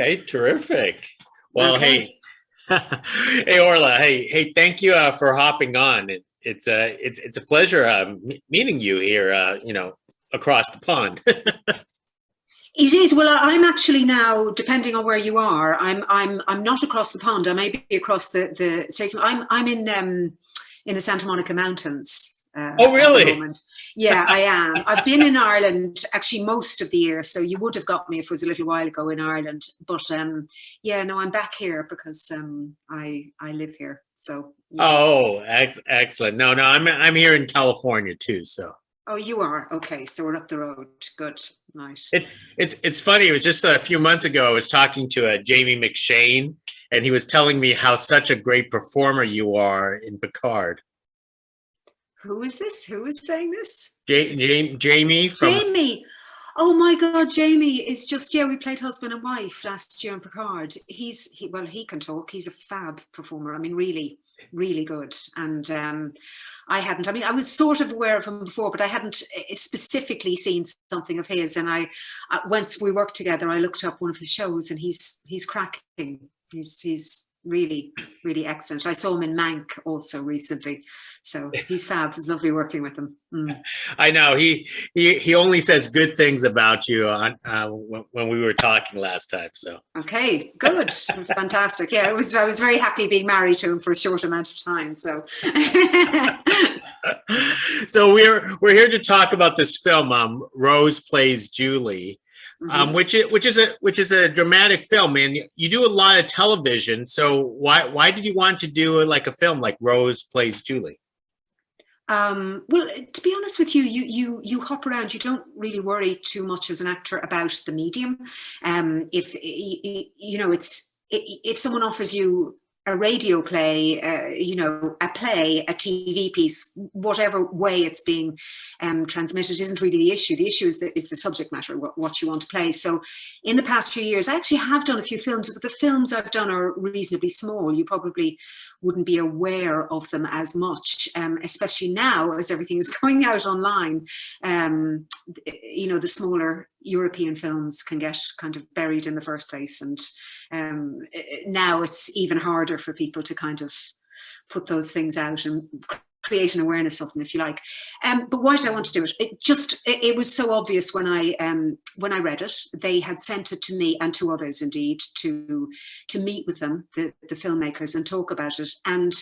Okay, terrific. Well, Okay. hey, hey Orla, hey, thank you for hopping on. It's a pleasure meeting you here. Across the pond. It is. Well, I'm actually now, depending on where you are, I'm not across the pond. I may be across the state. I'm in the Santa Monica Mountains Oh, at the really? moment. Yeah, I am. I've been in Ireland actually most of the year, so you would have got me if it was a little while ago in Ireland. But yeah, no, I'm back here because I live here. So yeah. Oh, excellent. No, I'm here in California too. So Oh, you are? Okay, so we're up the road. Good. Nice. it's funny. It was just a few months ago. I was talking to Jamie McShane, and he was telling me how such a great performer you are in Picard. Who is this? Who is saying this? Jamie from. Jamie. Oh my God, Jamie is just, yeah, we played husband and wife last year in Picard. Well, he can talk. He's a fab performer. I mean, really, really good. And I mean, I was sort of aware of him before, but I hadn't specifically seen something of his. And once we worked together, I looked up one of his shows and he's cracking. He's really, really excellent. I saw him in Mank also recently. So he's fab. It was lovely working with him. Mm. I know he only says good things about you on when we were talking last time. So okay, good, fantastic. Yeah, I was very happy being married to him for a short amount of time. So so we're here to talk about this film. Rose Plays Julie, mm-hmm. which is a dramatic film, and you do a lot of television. So why did you want to do like a film like Rose Plays Julie? Well, to be honest with you, you hop around. You don't really worry too much as an actor about the medium. If you know, if someone offers you a radio play, a play, a TV piece, whatever way it's being transmitted isn't really the issue. The issue is the subject matter, what you want to play. So in the past few years, I actually have done a few films, but the films I've done are reasonably small. You probably wouldn't be aware of them as much, especially now as everything is going out online. The smaller European films can get kind of buried in the first place, and now it's even harder for people to kind of put those things out and create an awareness of them, if you like. But why did I want to do it? It was so obvious when I read it. They had sent it to me and to others indeed to meet with them, the filmmakers, and talk about it. And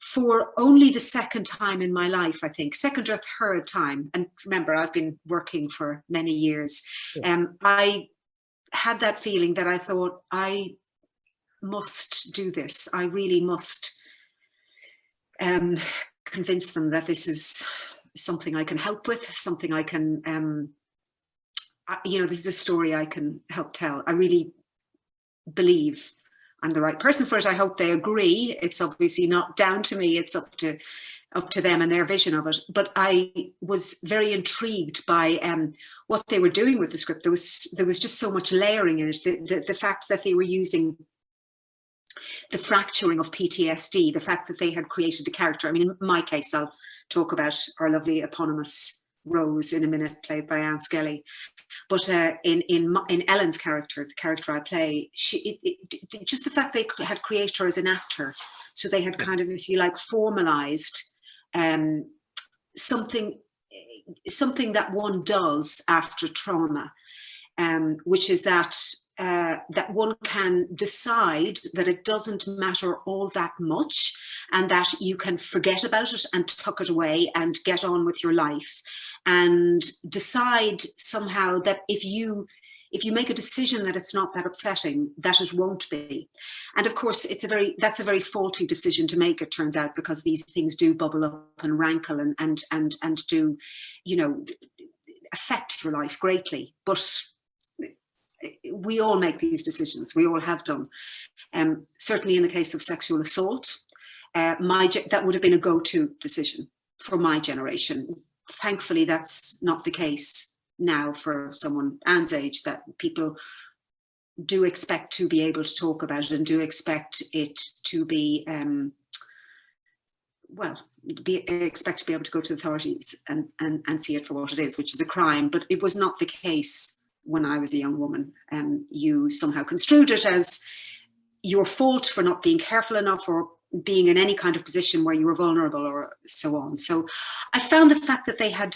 for only the second time in my life, I think, second or third time, and remember, I've been working for many years, I had that feeling that I thought, I must do this. I really must convince them that this is something I can help with, something I can, this is a story I can help tell. I really believe I'm the right person for it. I hope they agree. It's obviously not down to me. It's up to them and their vision of it. But I was very intrigued by what they were doing with the script. There was just so much layering in it. The fact that they were using the fracturing of PTSD, the fact that they had created a character. I mean, in my case, I'll talk about our lovely eponymous Rose in a minute, played by Skelly. But in Ellen's character, the character I play, just the fact they had created her as an actor, so they had kind of, if you like, formalized something that one does after trauma, which is that one can decide that it doesn't matter all that much, and that you can forget about it and tuck it away and get on with your life, and decide somehow that if you make a decision that it's not that upsetting, that it won't be. And of course, that's a very faulty decision to make, it turns out, because these things do bubble up and rankle and do, affect your life greatly. But we all make these decisions. We all have done. Certainly in the case of sexual assault, that would have been a go-to decision for my generation. Thankfully, that's not the case now for someone Anne's age, that people do expect to be able to talk about it and do expect it to be, expect to be able to go to the authorities and see it for what it is, which is a crime. But it was not the case when I was a young woman. You somehow construed it as your fault for not being careful enough or being in any kind of position where you were vulnerable or so on. So I found the fact that they had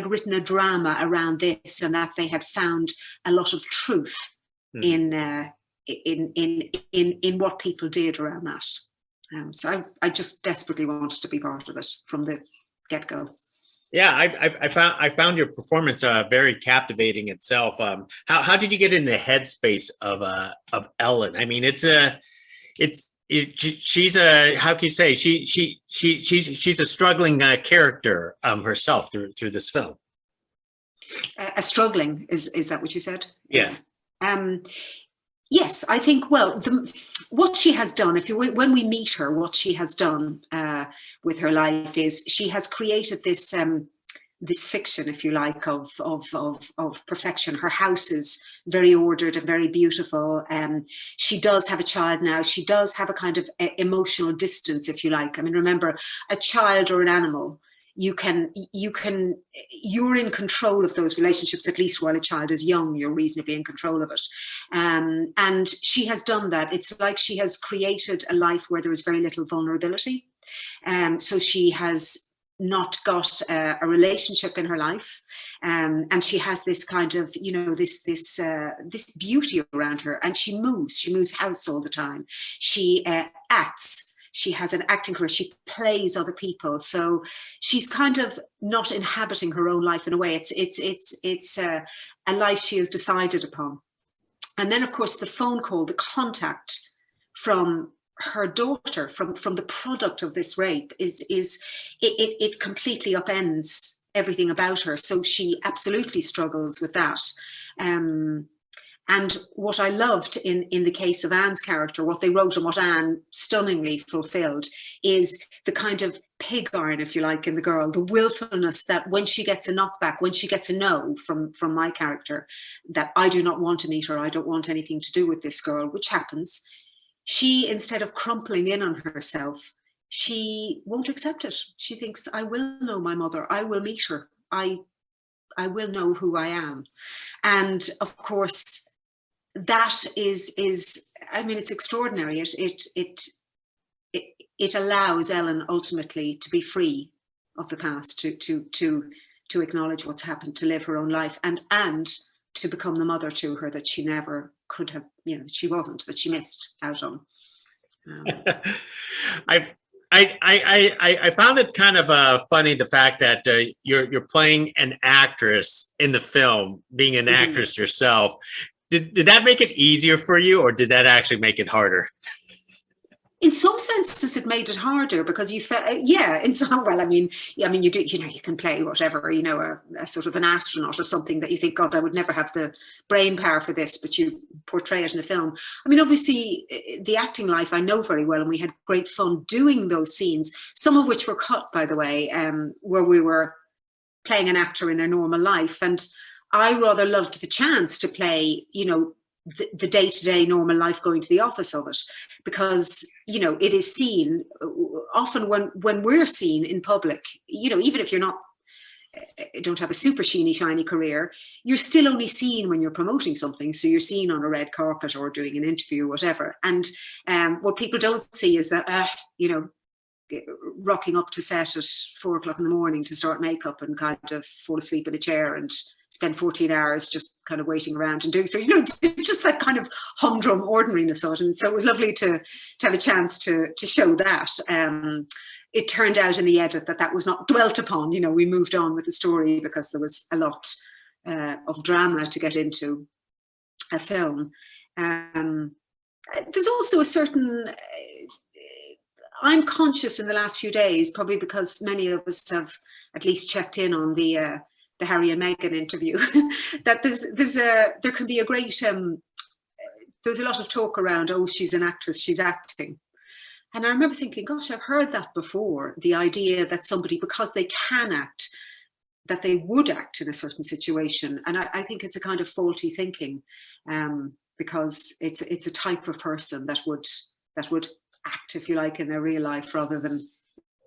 written a drama around this, and that they had found a lot of truth in what people did around that. So I just desperately wanted to be part of it from the get-go. Yeah, I found your performance very captivating itself. How did you get in the headspace of Ellen? I mean, she's a, how can you say, she's a struggling character herself through this film. A struggling, is that what you said? Yes. Yes, I think, well, what she has done, when we meet her, what she has done with her life is she has created this this fiction, if you like, of perfection. Her house is very ordered and very beautiful. She does have a child now. She does have a kind of emotional distance, if you like. I mean, remember, a child or an animal, you're in control of those relationships, at least while a child is young, you're reasonably in control of it. And she has done that. It's like she has created a life where there is very little vulnerability. So she has not got a relationship in her life, and she has this kind of, this beauty around her, and she moves house all the time. She acts. She has an acting career. She plays other people. So she's kind of not inhabiting her own life in a way. It's a life she has decided upon. And then, of course, the phone call, the contact from her daughter, from the product of this rape, it completely upends everything about her. So she absolutely struggles with that. And what I loved in the case of Anne's character, what they wrote and what Anne stunningly fulfilled, is the kind of pig iron, if you like, in the girl, the willfulness that when she gets a knockback, when she gets a no from my character, that I do not want to meet her, I don't want anything to do with this girl, which happens, she, instead of crumpling in on herself, she won't accept it. She thinks, I will know my mother, I will meet her, I will know who I am. And of course, that is I mean, it's extraordinary. It allows Ellen ultimately to be free of the past, to acknowledge what's happened, to live her own life, and to become the mother to her that she never could have, that she wasn't, that she missed out on. I found it kind of funny, the fact that you're playing an actress in the film, being an actress yourself. Did that make it easier for you, or did that actually make it harder? In some senses, it made it harder because you felt, in some, well, I mean, you do, you can play whatever, a sort of an astronaut or something that you think, God, I would never have the brain power for this, but you portray it in a film. I mean, obviously, the acting life I know very well, and we had great fun doing those scenes, some of which were cut, by the way, where we were playing an actor in their normal life. And I rather loved the chance to play, the day-to-day normal life, going to the office of it, because it is seen often when we're seen in public, even if you're not don't have a super shiny career, you're still only seen when you're promoting something. So you're seen on a red carpet or doing an interview or whatever. And what people don't see is that rocking up to set at 4 o'clock in the morning to start makeup and kind of fall asleep in a chair and spend 14 hours just kind of waiting around and doing so, just that kind of humdrum ordinariness of it. And so it was lovely to have a chance to show that. It turned out in the edit that was not dwelt upon. We moved on with the story because there was a lot of drama to get into a film. There's also a certain, I'm conscious in the last few days, probably because many of us have at least checked in on the Harry and Meghan interview, that there can be a great, there's a lot of talk around, oh, she's an actress, she's acting. And I remember thinking, gosh, I've heard that before, the idea that somebody, because they can act, that they would act in a certain situation. And I think it's a kind of faulty thinking, because it's a type of person that would act, if you like, in their real life, rather than,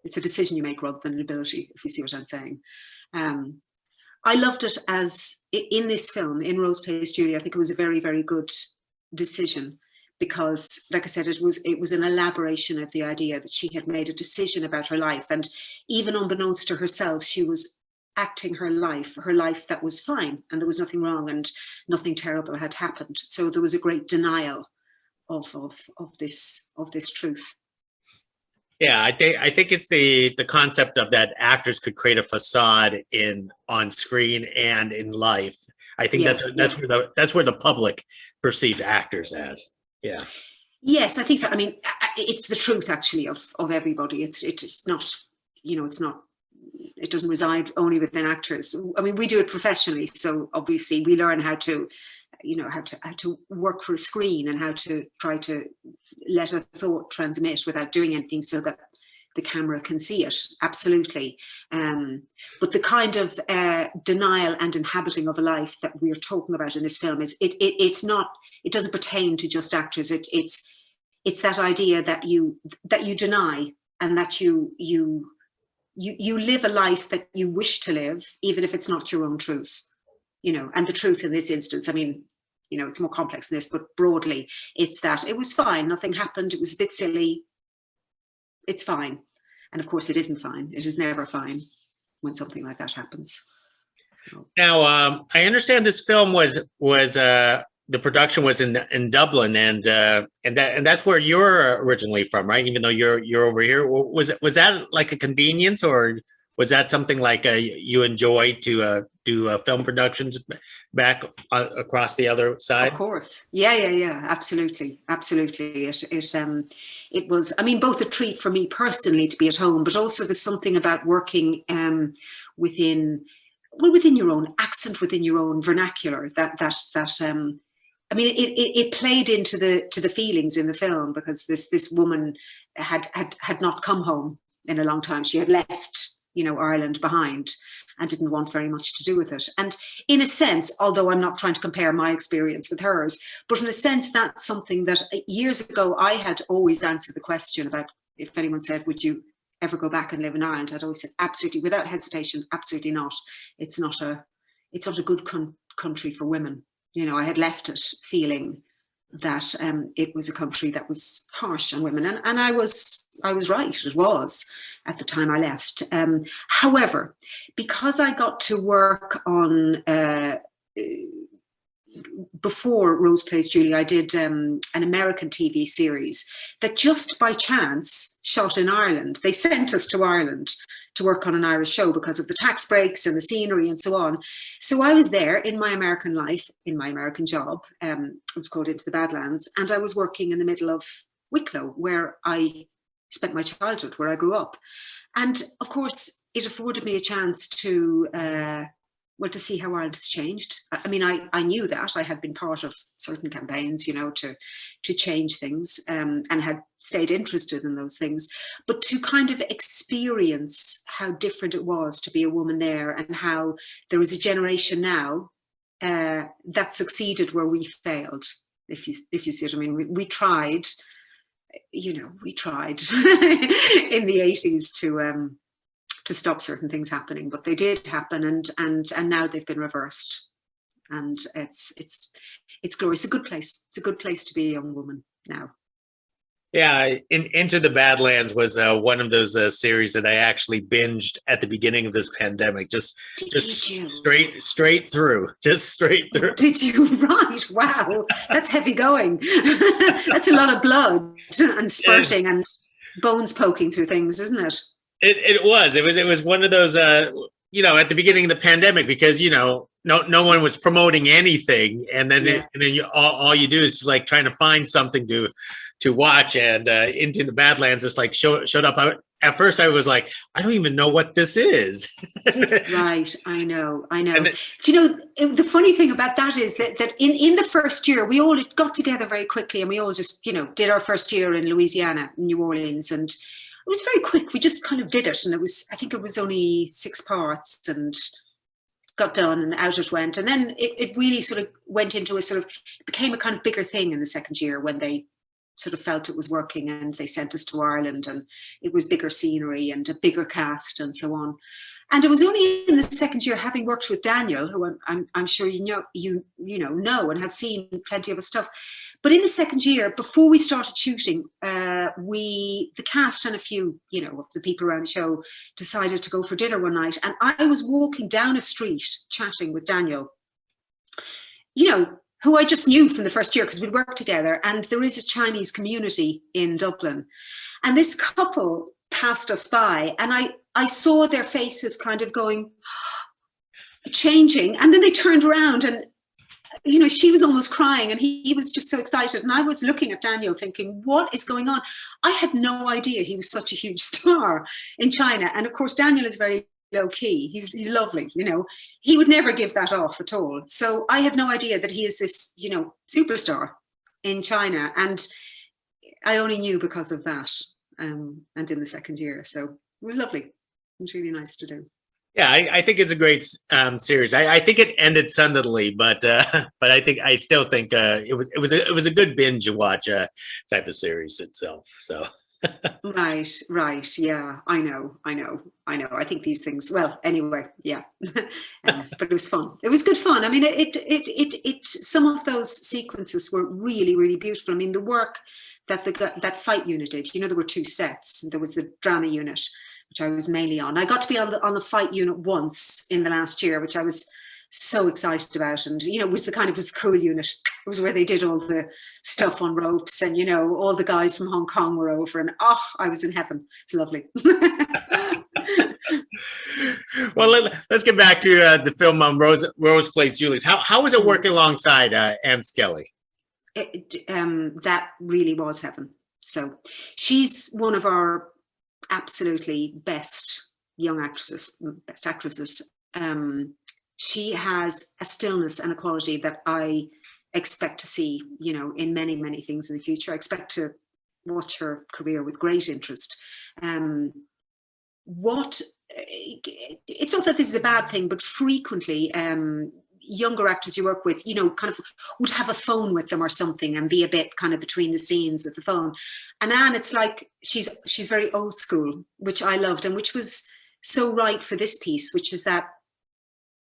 it's a decision you make rather than an ability, if you see what I'm saying. I loved it as in this film, in Rose Plays Julie. I think it was a very, very good decision because, like I said, it was an elaboration of the idea that she had made a decision about her life, and even unbeknownst to herself, she was acting her life that was fine, and there was nothing wrong, and nothing terrible had happened. So there was a great denial of this truth. Yeah, I think it's the concept of that actors could create a facade on screen and in life. I think that's where the public perceives actors as. Yeah. Yes, I think so. I mean, it's the truth actually of everybody. It's not, it's not. It doesn't reside only within actors. I mean, we do it professionally, so obviously we learn how to work for a screen and how to try to let a thought transmit without doing anything so that the camera can see it. Absolutely. But the kind of denial and inhabiting of a life that we're talking about in this film it doesn't pertain to just actors. It's that idea that you deny, and that you live a life that you wish to live, even if it's not your own truth. And the truth in this instance, I mean, it's more complex than this, but broadly, it's that it was fine. Nothing happened. It was a bit silly. It's fine. And of course, it isn't fine. It is never fine when something like that happens. So. Now, I understand this film was the production was in Dublin, and that's where you're originally from, right? Even though you're over here, was that like a convenience, or was that something like you enjoy to do film productions back across the other side? Of course, yeah, absolutely. It was, I mean, both a treat for me personally to be at home, but also there's something about working within your own accent, within your own vernacular. I mean, it played into the feelings in the film, because this woman had not come home in a long time. She had left, Ireland behind, and didn't want very much to do with it. And in a sense, although I'm not trying to compare my experience with hers, but in a sense, that's something that years ago I had always answered the question about, if anyone said, would you ever go back and live in Ireland? I'd always said, absolutely, without hesitation, absolutely not. It's not a good country for women. I had left it feeling that it was a country that was harsh on women, and I was right. It was at the time I left. However, because I got to work on before Rose Plays Julie, I did an American TV series that just by chance shot in Ireland. They sent us to Ireland to work on an Irish show because of the tax breaks and the scenery and so on. So I was there in my American life, in my American job. It was called Into the Badlands, and I was working in the middle of Wicklow, where I spent my childhood, where I grew up. And of course, it afforded me a chance to see how Ireland has changed. I mean, I knew that. I had been part of certain campaigns, to change things, and had stayed interested in those things. But to kind of experience how different it was to be a woman there, and how there is a generation now that succeeded where we failed, if you see what I mean. We tried, we tried in the 80s to stop certain things happening, but they did happen, and now they've been reversed, and it's glorious. It's a good place. It's a good place to be a young woman now. Yeah, Into the Badlands was one of those series that I actually binged at the beginning of this pandemic. Just straight through. Just straight through. Did you? Right. Wow. That's heavy going. That's a lot of blood and spurting and bones poking through things, isn't it? It was one of those at the beginning of the pandemic, because no one was promoting anything, and then all you do is like trying to find something to watch, and Into the Badlands just like showed up. At first I was like, I don't even know what this is. Right, I know. And the funny thing about that is that in the first year we all got together very quickly, and we all just did our first year in Louisiana, New Orleans, and it was very quick. We just kind of did it, and I think it was only 6 parts, and got done, and out it went. And then it really sort of went into became a kind of bigger thing in the second year, when they sort of felt it was working, and they sent us to Ireland, and it was bigger scenery and a bigger cast and so on. And it was only in the second year, having worked with Daniel, who I'm sure you know and have seen plenty of his stuff. But in the second year, before we started shooting, the cast and a few, of the people around the show decided to go for dinner one night. And I was walking down a street chatting with Daniel, who I just knew from the first year because we'd worked together. And there is a Chinese community in Dublin. And this couple passed us by, and I saw their faces kind of changing. And then they turned around and, she was almost crying and he was just so excited. And I was looking at Daniel thinking, what is going on? I had no idea he was such a huge star in China. And of course, Daniel is very low key. He's lovely, he would never give that off at all. So I had no idea that he is this, superstar in China. And I only knew because of that. And in the second year. So it was lovely. It was really nice to do. Yeah, I think it's a great series. I think it ended suddenly, but I still think it was a good binge watch type of series itself. So right, yeah, I know. I think these things. Well, anyway, yeah, but it was fun. It was good fun. I mean, it some of those sequences were really, really beautiful. I mean, the work that fight unit did. There were two sets. There was the drama unit, which I was mainly on. I got to be on the fight unit once in the last year, which I was so excited about. And, it was the cool unit. It was where they did all the stuff on ropes and, all the guys from Hong Kong were over and, I was in heaven. It's lovely. Well, let's get back to the film Rose Plays Julius. How was it working alongside Anne Skelly? That really was heaven. So she's one of our absolutely best young actresses, best actresses. She has a stillness and a quality that I expect to see, in many, many things in the future. I expect to watch her career with great interest. It's not that this is a bad thing, but frequently, younger actors you work with, kind of would have a phone with them or something and be a bit kind of between the scenes with the phone. And Anne, it's like she's very old school, which I loved and which was so right for this piece, which is that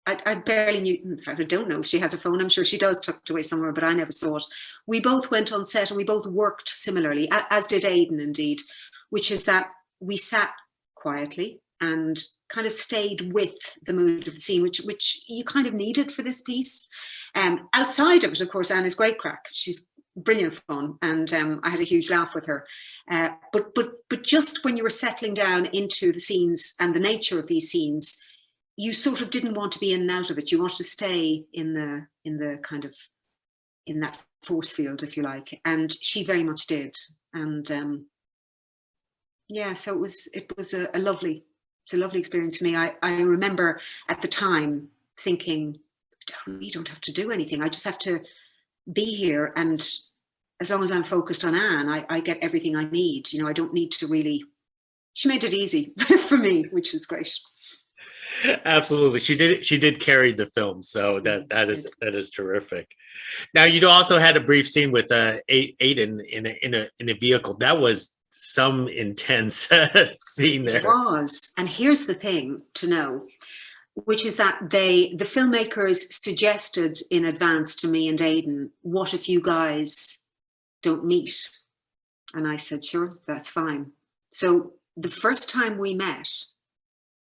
I barely knew, in fact, I don't know if she has a phone. I'm sure she does tucked away somewhere, but I never saw it. We both went on set and we both worked similarly, as did Aidan indeed, which is that we sat quietly and kind of stayed with the mood of the scene, which you kind of needed for this piece. Outside of it, of course, Anne is great crack. She's brilliant fun, and I had a huge laugh with her. But just when you were settling down into the scenes and the nature of these scenes, you sort of didn't want to be in and out of it. You wanted to stay in the kind of in that force field, if you like, and she very much did. And so it was a lovely. It's a lovely experience for me. I remember at the time thinking, you don't have to do anything. I just have to be here. And as long as I'm focused on Anne, I get everything I need. I don't need to really, she made it easy for me, which was great. Absolutely. She did carry the film. So that is terrific. Now, you also had a brief scene with Aidan in a vehicle. That was some intense scene there. It was. And here's the thing to know, which is that the filmmakers suggested in advance to me and Aidan, what if you guys don't meet? And I said, sure, that's fine. So the first time we met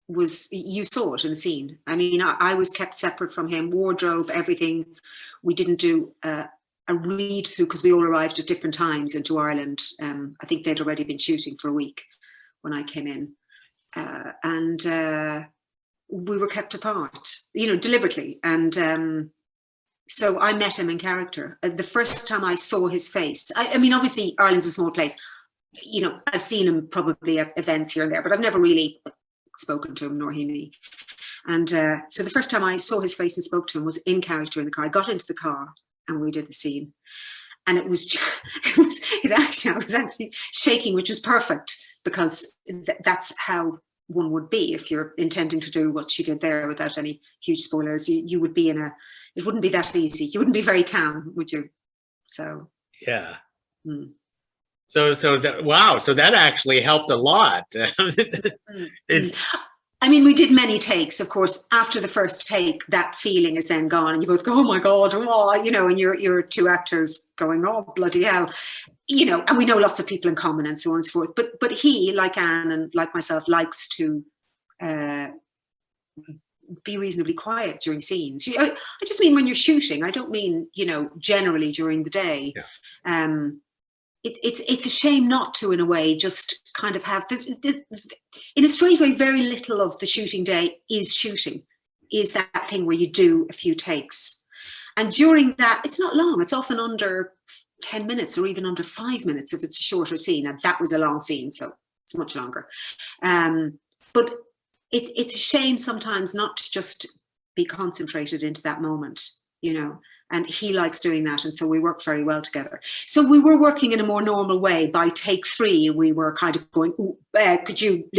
was, you saw it in the scene. I mean, I was kept separate from him, wardrobe, everything. We didn't do a read through because we all arrived at different times into Ireland. I think they'd already been shooting for a week when I came in. And we were kept apart, deliberately. And so I met him in character. The first time I saw his face, I mean, obviously Ireland's a small place. I've seen him probably at events here and there, but I've never really spoken to him, nor he me. And so the first time I saw his face and spoke to him was in character in the car. I got into the car and we did the scene. And I was actually shaking, which was perfect, because that's how one would be if you're intending to do what she did there without any huge spoilers. You would be it wouldn't be that easy. You wouldn't be very calm, would you? So yeah. So that, wow. So that actually helped a lot. I mean, we did many takes, of course. After the first take, that feeling is then gone, and you both go, "Oh my God," oh, you know, and you're two actors going, "Oh bloody hell," you know. And we know lots of people in common and so on and so forth. But he, like Anne and like myself, likes to be reasonably quiet during scenes. I just mean when you're shooting. I don't mean, you know, generally during the day. Yeah. It's a shame not to, in a way, just kind of have this, in a straight way. Very little of the shooting day is shooting, is that thing where you do a few takes, and during that, it's not long. It's often under 10 minutes or even under 5 minutes if it's a shorter scene, and that was a long scene, so it's much longer. But it's a shame sometimes not to just be concentrated into that moment, you know. And he likes doing that, and so we work very well together. So we were working in a more normal way. By take 3, we were kind of going, could you,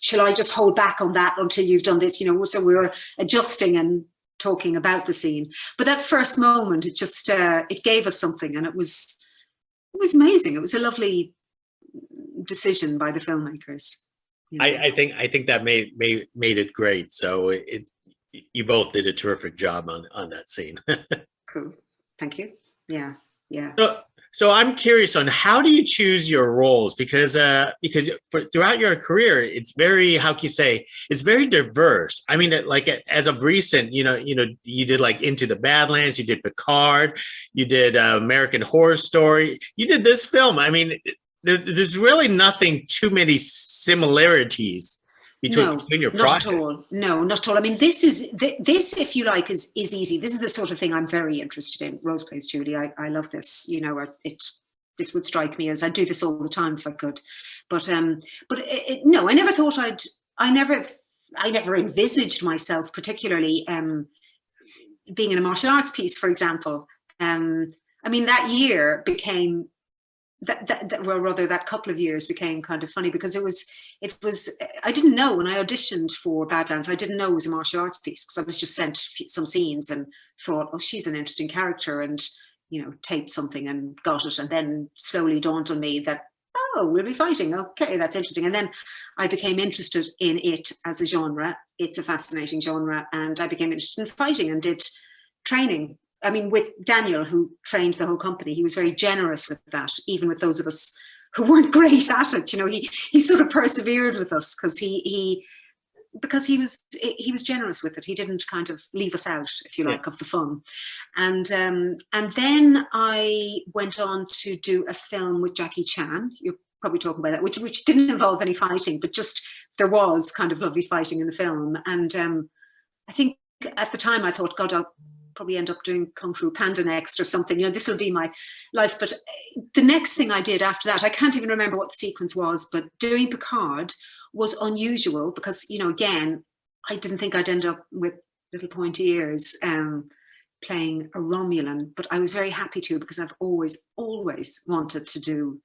shall I just hold back on that until you've done this? You know, so we were adjusting and talking about the scene. But that first moment, it just, it gave us something, and it was amazing. It was a lovely decision by the filmmakers. You know? I think that made it great. So you both did a terrific job on that scene. Cool. Thank you. Yeah. So I'm curious on how do you choose your roles, because throughout your career, it's very, how can you say, it's very diverse. I mean, like as of recent, you know, you did like Into the Badlands, you did Picard, you did American Horror Story, you did this film. I mean, there's really nothing too many similarities between your projects. Not at all. No, not at all. I mean, this, if you like, is easy. This is the sort of thing I'm very interested in. Rose Plays Julie. I love this. You know, this would strike me as, I'd do this all the time if I could. But no, I never thought I never envisaged myself particularly being in a martial arts piece, for example. I mean, that year became that couple of years became kind of funny, because it was I didn't know when I auditioned for Badlands, I didn't know it was a martial arts piece, because I was just sent some scenes and thought, oh, she's an interesting character, and, you know, taped something and got it, and then slowly dawned on me that, oh, we'll be fighting. Okay, that's interesting. And then I became interested in it as a genre. It's a fascinating genre, and I became interested in fighting and did training. I mean, with Daniel, who trained the whole company, he was very generous with that, even with those of us who weren't great at it. You know, he sort of persevered with us because he was generous with it. He didn't kind of leave us out, if you like, of the fun. And then I went on to do a film with Jackie Chan. You're probably talking about that, which didn't involve any fighting, but just there was kind of lovely fighting in the film. And I think at the time I thought, God, I'll probably end up doing Kung Fu Panda next or something, you know, this will be my life. But the next thing I did after that, I can't even remember what the sequence was, but doing Picard was unusual because, you know, again, I didn't think I'd end up with little pointy ears playing a Romulan, but I was very happy to, because I've always wanted to do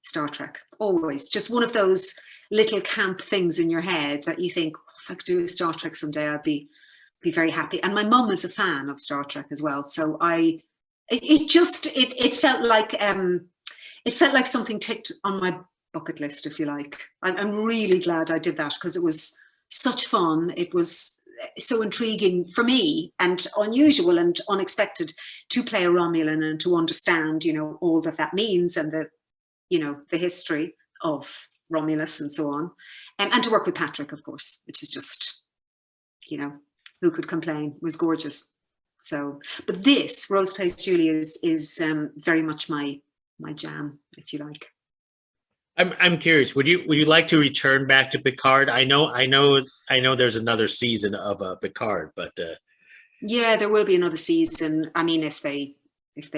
Star Trek. Always. Just one of those little camp things in your head that you think, oh, if I could do a Star Trek someday, I'd be very happy. And my mum is a fan of Star Trek as well. So it felt like something ticked on my bucket list, if you like. I'm really glad I did that, because it was such fun. It was so intriguing for me, and unusual and unexpected to play a Romulan and to understand, you know, all that means, and the history of Romulus and so on, and to work with Patrick, of course, which is just, you know, who could complain? It was gorgeous. So, but this Rose Plays Julie is very much my jam, if you like. I'm curious. Would you like to return back to Picard? I know. There's another season of Picard, but yeah, there will be another season. I mean, if they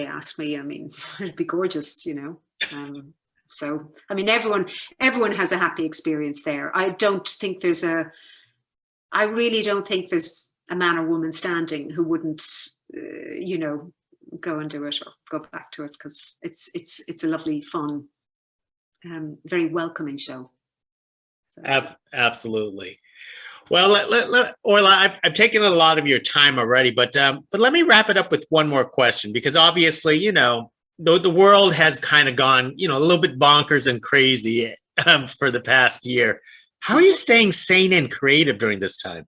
ask me, I mean, it'd be gorgeous, you know. So, I mean, everyone has a happy experience there. I really don't think there's a man or woman standing who wouldn't, you know, go and do it or go back to it, because it's a lovely, fun, very welcoming show. So. Absolutely. Well, Orla, I've taken a lot of your time already, but let me wrap it up with one more question, because obviously, you know, the world has kind of gone, you know, a little bit bonkers and crazy for the past year. How are you staying sane and creative during this time?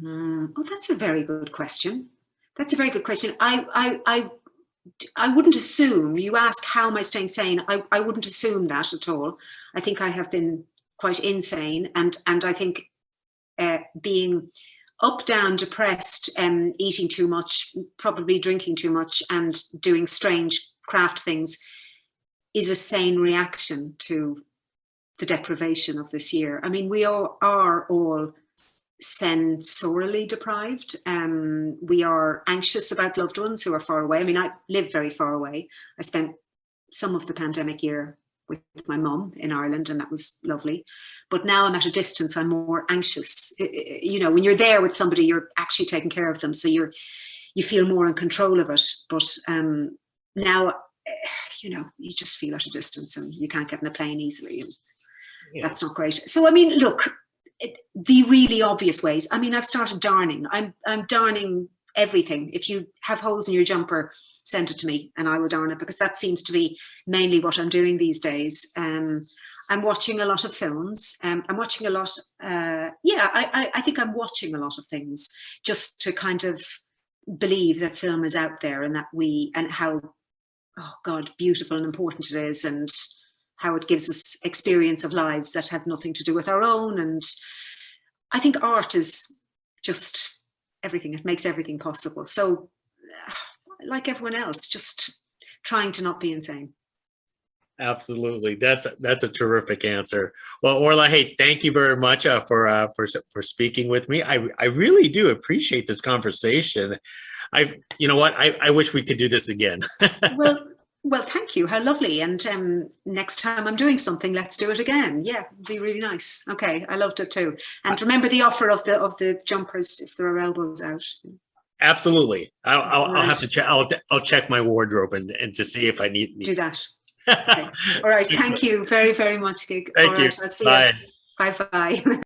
Oh, that's a very good question. That's a very good question. I wouldn't assume, you ask how am I staying sane, I wouldn't assume that at all. I think I have been quite insane, and I think being up, down, depressed, eating too much, probably drinking too much, and doing strange craft things is a sane reaction to the deprivation of this year. I mean, we all are all sensorially deprived. We are anxious about loved ones who are far away. I mean, I live very far away. I spent some of the pandemic year with my mum in Ireland, and that was lovely. But now I'm at a distance, I'm more anxious. You know, when you're there with somebody, you're actually taking care of them, so you feel more in control of it. But now, you know, you just feel at a distance, and you can't get in a plane easily, and that's not great. So I mean, look, the really obvious ways. I mean, I've started darning. I'm darning everything. If you have holes in your jumper, send it to me and I will darn it, because that seems to be mainly what I'm doing these days. I'm watching a lot of films. I'm watching a lot. I think I'm watching a lot of things just to kind of believe that film is out there, and that and how, oh God, beautiful and important it is, and how it gives us experience of lives that have nothing to do with our own. And I think art is just everything. It makes everything possible. So like everyone else, just trying to not be insane. Absolutely. That's a terrific answer. Well, Orla, hey, thank you very much for speaking with me. I really do appreciate this conversation. You know what? I wish we could do this again. Well, thank you. How lovely. And next time I'm doing something, let's do it again. Yeah, it'd be really nice. Okay, I loved it too. And remember the offer of the jumpers if there are elbows out. Absolutely. I'll have to check. I'll check my wardrobe and to see if I need. Do that. Okay. All right. Thank you very, very much, Gig. Thank you. I'll see Bye. you. Bye.